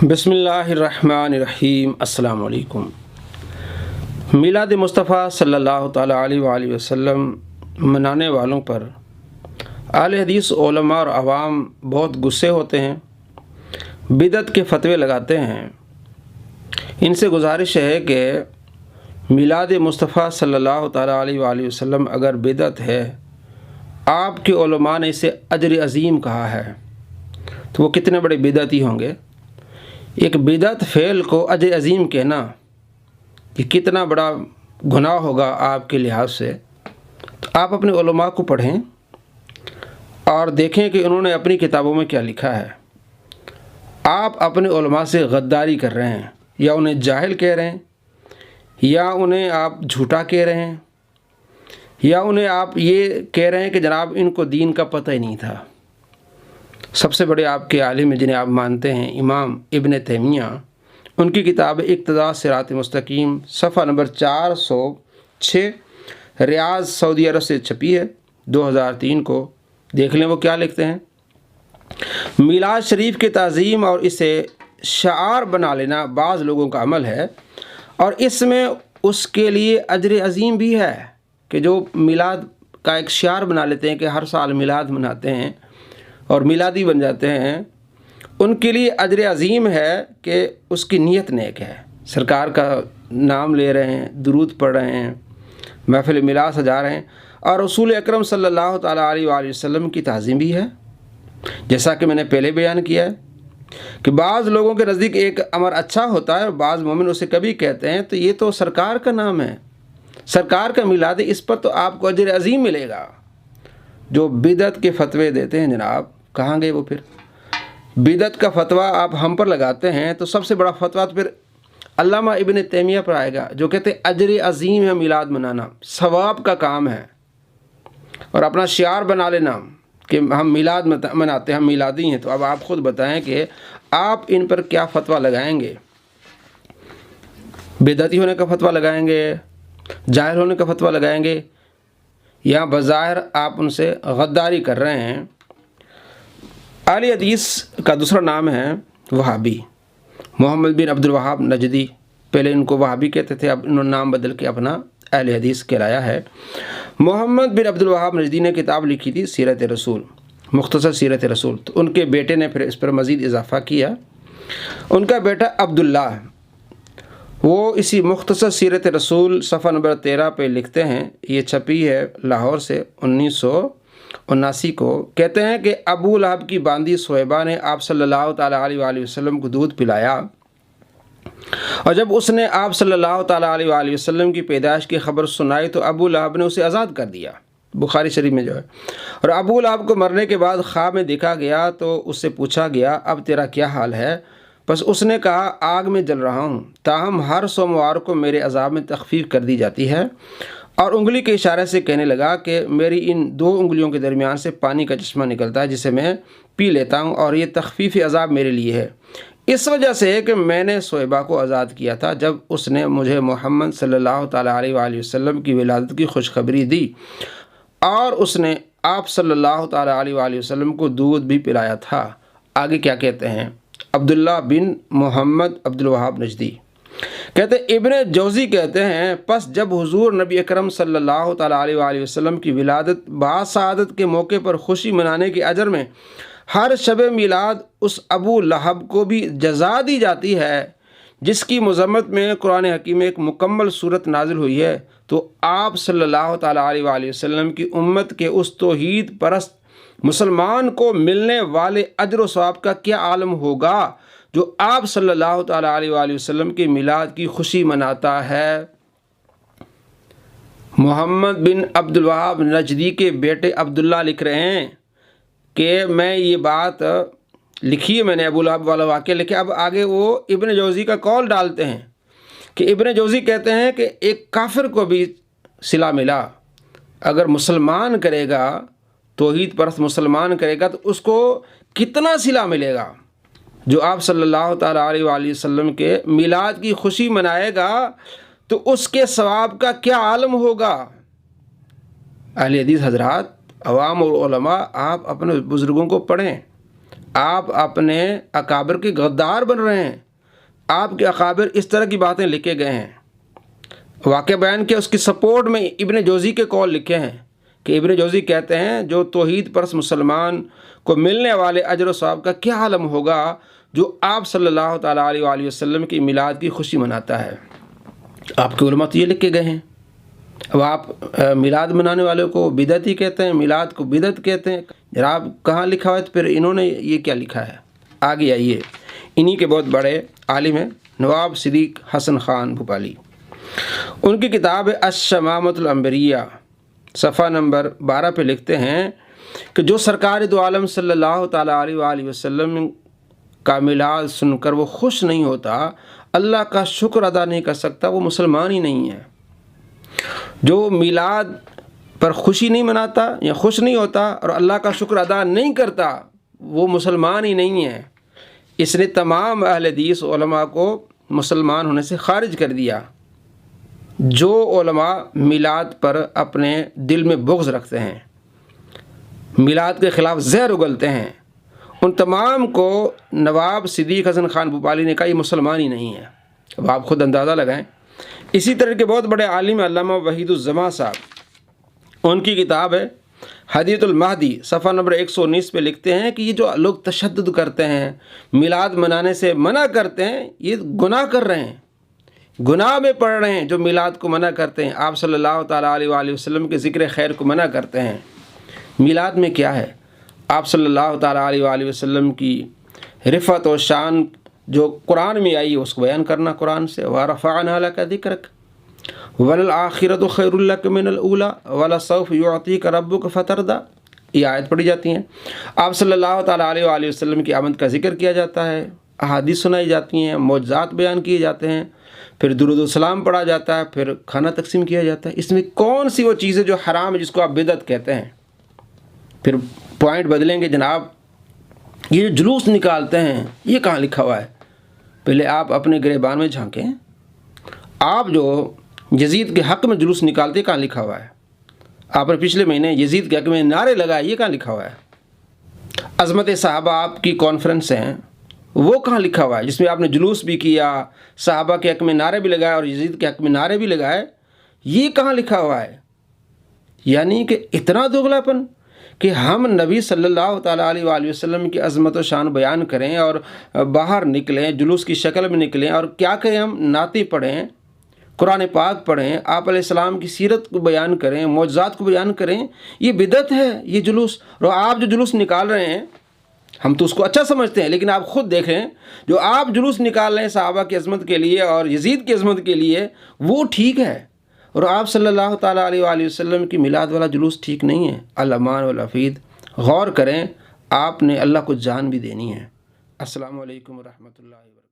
बिस्मिल्लाहिर्रहमानिर्रहीम। अस्सलामु अलैकुम। मिलाद मुस्तफ़ा सल्लल्लाहु ताला अलैहि वसल्लम मनाने वालों पर आले हदीस उलमा और अवाम बहुत गुस्से होते हैं, बिदअत के फतवे लगाते हैं। इनसे गुजारिश है कि मिलाद मुस्तफ़ा सल्लल्लाहु ताला अलैहि वसल्लम अगर बिदअत है, आपके उलमा ने इसे अजर अज़ीम कहा है, तो वो कितने बड़े बिदअती होंगे। एक बिदअत फ़ेल को अजर अज़ीम कहना कि कितना बड़ा गुनाह होगा आपके लिहाज से। तो आप अपने उलमा को पढ़ें और देखें कि उन्होंने अपनी किताबों में क्या लिखा है। आप अपने उलमा से गद्दारी कर रहे हैं, या उन्हें जाहिल कह रहे हैं, या उन्हें आप झूठा कह रहे हैं, या उन्हें आप ये कह रहे हैं कि जनाब इनको दीन का पता ही नहीं था। सबसे बड़े आपके आलिम जिन्हें आप मानते हैं इमाम इब्न तैमिया, उनकी किताब इक्तिदा सिरात मुस्तकीम सफ़ा नंबर 406 रियाज सऊदी अरब से छपी है 2003 को। देख लें वो क्या लिखते हैं। मिलाद शरीफ के ताज़ीम और इसे शार बना लेना बाज़ लोगों का अमल है, और इसमें उसके लिए अजर अज़ीम भी है कि जो मिलाद का एक शार बना लेते हैं कि हर साल मिलाद मनाते हैं और मिलादी बन जाते हैं, उनके लिए अजर अज़ीम है कि उसकी नीयत नेक है। सरकार का नाम ले रहे हैं, दुरूद पढ़ रहे हैं, महफ़िल मिलाद सजा रहे हैं, और रसूल अकरम सल्लल्लाहु ताला अलैहि वसल्लम की ताज़ीम भी है। जैसा कि मैंने पहले बयान किया है कि बाज़ लोगों के नज़दीक एक अमर अच्छा होता है और बाज़ मोमिन उसे कभी कहते हैं, तो ये तो सरकार का नाम है, सरकार का मिलाद है, इस पर तो आपको अजर अज़ीम मिलेगा। जो बिदअत के फ़तवे देते हैं जनाब, कहाँ गए वो फिर। बिदअत का फ़तवा आप हम पर लगाते हैं, तो सबसे बड़ा फ़तवा तो फिर अल्लामा इब्न तैमिया पर आएगा, जो कहते हैं अजर अज़ीम है मिलाद मनाना, सवाब का काम है। और अपना शियार बना लेना कि हम मिलाद मनाते हैं, हम मिलादी हैं। तो अब आप ख़ुद बताएं कि आप इन पर क्या फ़तवा लगाएंगे। बिदअती होने का फ़तवा लगाएंगे, जाहिल होने का फ़तवा लगाएंगे, या बज़ाहिर आप उनसे गद्दारी कर रहे हैं। आले हदीस का दूसरा नाम है वहाबी। मोहम्मद बिन अब्दुल वहाब नजदी, पहले इनको वहाबी कहते थे, अब इन्होंने नाम बदल के अपना अहले हदीस कहलाया है। मोहम्मद बिन अब्दुल वहाब नजदी ने किताब लिखी थी सीरत रसूल, मुख्तसर सीरत रसूल। तो उनके बेटे ने फिर इस पर मज़ीद इजाफ़ा किया। उनका बेटा अब्दुल्ला, वो इसी मुख्तसर सीरत रसूल सफ़ा नंबर 13 पे लिखते हैं, ये छपी है लाहौर से 1979 को। कहते हैं कि अबू लहब की बांदी सुहैबा ने आप सल्लल्लाहु ताला अलैहि वसल्लम को दूध पिलाया, और जब उसने आप सल्लल्लाहु ताला अलैहि वसल्लम की पैदाइश की खबर सुनाई तो अबू लहब ने उसे आज़ाद कर दिया, बुखारी शरीफ में जो है। और अबू लहब को मरने के बाद ख्वाब में देखा गया तो उससे पूछा गया, अब तेरा क्या हाल है। बस उसने कहा, आग में जल रहा हूँ, ताहम हर सोमवार को मेरे अज़ाब में तखफीफ कर दी जाती है। और उंगली के इशारे से कहने लगा कि मेरी इन दो उंगलियों के दरमियान से पानी का चश्मा निकलता है, जिसे मैं पी लेता हूँ, और ये तखफीफ अज़ाब मेरे लिए है। इस वजह से कि मैंने सुहैबा को आज़ाद किया था जब उसने मुझे मोहम्मद सल्लल्लाहु ताला अलैहि वसल्लम की विलादत की खुशखबरी दी, और उसने आप सल्लल्लाहु ताला अलैहि वसल्लम को दूध भी पिलाया था। आगे क्या कहते हैं अब्दुल्ला बिन मोहम्मद अब्दुल वहाब नजदी कहते, इब्न जौज़ी कहते हैं, पस जब हुजूर नबी अकरम सल्लल्लाहु ताला अलैहि वसल्लम की विलादत बासआदत के मौके पर खुशी मनाने के अजर में हर शब मिलाद उस अबू लहब को भी जज़ा दी जाती है, जिसकी मज़म्मत में कुरान हकीम में एक मुकम्मल सूरत नाजिल हुई है, तो आप सल्लल्लाहु ताला अलैहि वसल्लम की उम्मत के उस तौहीद परस्त मुसलमान को मिलने वाले अजर व सवाब का क्या आलम होगा जो आप सल्लल्लाहु ताला अलैहि वसल्लम के मिलाद की खुशी मनाता है। मोहम्मद बिन अब्दुल वहाब नजदी के बेटे अब्दुल्ला लिख रहे हैं कि मैं ये बात लिखी है, मैंने अबू लहब वाला वाक़या लिखे। अब आगे वो इब्न जौज़ी का कौल डालते हैं कि इब्न जौज़ी कहते हैं कि एक काफिर को भी सिला मिला, अगर मुसलमान करेगा, तौहीद परस्त मुसलमान करेगा, तो उसको कितना सिला मिलेगा। जो आप सल्लल्लाहु ताला अलैहि वसल्लम के मिलाद की खुशी मनाएगा तो उसके सवाब का क्या आलम होगा। अहले हदीस हज़रात, अवाम और उलमा, आप अपने बुज़ुर्गों को पढ़ें, آپ اپنے اکابر کے غدار بن رہے ہیں۔ آپ کے اکابر اس طرح کی باتیں لکھے گئے ہیں، واقعہ بیان کے اس کی سپورٹ میں ابن جوزی کے قول لکھے ہیں کہ ابن جوزی کہتے ہیں جو توحید پرست مسلمان کو ملنے والے اجر و ثواب کا کیا عالم ہوگا جو آپ صلی اللہ تعالیٰ علیہ وآلہ وسلم کی میلاد کی خوشی مناتا ہے۔ آپ کے علماء تو یہ لکھ کے گئے ہیں۔ اب آپ میلاد منانے والوں کو بدعتی کہتے ہیں، میلاد کو بدعت کہتے ہیں۔ جناب کہاں لکھا ہوا ہے؟ تو پھر انہوں نے یہ کیا لکھا ہے؟ آگے آئیے، انہی کے بہت بڑے عالم ہیں نواب صدیق حسن خان بھوپالی، ان کی کتاب ہے الشمامۃ العنبریہ، صفحہ نمبر 12 پہ لکھتے ہیں کہ جو سرکار دو عالم صلی اللہ تعالیٰ علیہ وآلہ وسلم کا میلاد سن کر وہ خوش نہیں ہوتا، اللہ کا شکر ادا نہیں کر سکتا، وہ مسلمان ہی نہیں ہے۔ جو میلاد پر خوشی نہیں مناتا یا خوش نہیں ہوتا اور اللہ کا شکر ادا نہیں کرتا، وہ مسلمان ہی نہیں ہے۔ اس نے تمام اہل حدیث علماء کو مسلمان ہونے سے خارج کر دیا۔ جو علماء میلاد پر اپنے دل میں بغض رکھتے ہیں، میلاد کے خلاف زہر اگلتے ہیں، ان تمام کو نواب صدیق حسن خان بھوپالی نے کہا یہ مسلمان ہی نہیں ہے۔ اب آپ خود اندازہ لگائیں۔ اسی طرح کے بہت بڑے عالم علامہ وحید الزماں صاحب، ان کی کتاب ہے حدیث المہدی، صفحہ نمبر 119 پہ لکھتے ہیں کہ یہ جو لوگ تشدد کرتے ہیں، میلاد منانے سے منع کرتے ہیں، یہ گناہ کر رہے ہیں، گناہ میں پڑ رہے ہیں۔ جو میلاد کو منع کرتے ہیں، آپ صلی اللہ تعالیٰ علیہ وآلہ وسلم کے ذکر خیر کو منع کرتے ہیں۔ میلاد میں کیا ہے؟ آپ صلی اللہ تعالیٰ علیہ وآلہ وسلم کی رفعت و شان جو قرآن میں آئی اس کو بیان کرنا قرآن سے، وَرَفَعْنَا لَكَ ذِكْرَكَ وَلَلْآخِرَةُ خَيْرٌ لَكَ مِنَ الْأُولَىٰ وَلَسَوْفَ يُعْطِيكَ رَبُّكَ فَتَرْضَىٰ، یہ آیت پڑھی جاتی ہیں۔ آپ صلی اللہ تعالیٰ علیہ وآلہ وسلم کی آمد کا ذکر کیا جاتا ہے، احادیث سنائی جاتی ہیں، معجزات بیان کیے جاتے ہیں، پھر درود و سلام پڑھا جاتا ہے، پھر کھانا تقسیم کیا جاتا ہے۔ اس میں کون سی وہ چیزیں جو حرام ہے جس کو آپ بدعت کہتے ہیں؟ پھر پوائنٹ بدلیں گے جناب، یہ جو جلوس نکالتے ہیں یہ کہاں لکھا ہوا ہے؟ پہلے آپ اپنے گریبان میں جھانکیں۔ آپ جو یزید کے حق میں جلوس نکالتے کہاں لکھا ہوا ہے؟ آپ نے پچھلے مہینے یزید کے حق میں نعرے لگائے، یہ کہاں لکھا ہوا ہے؟ عظمت صحابہ آپ کی کانفرنس ہیں، وہ کہاں لکھا ہوا ہے جس میں آپ نے جلوس بھی کیا، صحابہ کے حق میں نعرے بھی لگائے اور یزید کے حق میں نعرے بھی لگائے؟ یہ کہاں لکھا ہوا ہے؟ یعنی کہ اتنا دوغلاپن کہ ہم نبی صلی اللہ تعالیٰ علیہ وآلہ وسلم کی عظمت و شان بیان کریں اور باہر نکلیں، جلوس کی شکل میں نکلیں اور کیا کریں؟ ہم نعتیں پڑھیں، قرآن پاک پڑھیں، آپ علیہ السلام کی سیرت کو بیان کریں، معجزات کو بیان کریں، یہ بدعت ہے یہ جلوس۔ اور آپ جو جلوس نکال رہے ہیں ہم تو اس کو اچھا سمجھتے ہیں، لیکن آپ خود دیکھیں جو آپ جلوس نکال رہے ہیں صحابہ کی عظمت کے لیے اور یزید کی عظمت کے لیے، وہ ٹھیک ہے، اور آپ صلی اللہ تعالیٰ علیہ وآلہ وسلم کی میلاد والا جلوس ٹھیک نہیں ہے۔ الامان والافید، غور کریں، آپ نے اللہ کو جان بھی دینی ہے۔ السلام علیکم ورحمۃ اللہ وبرکاتہ۔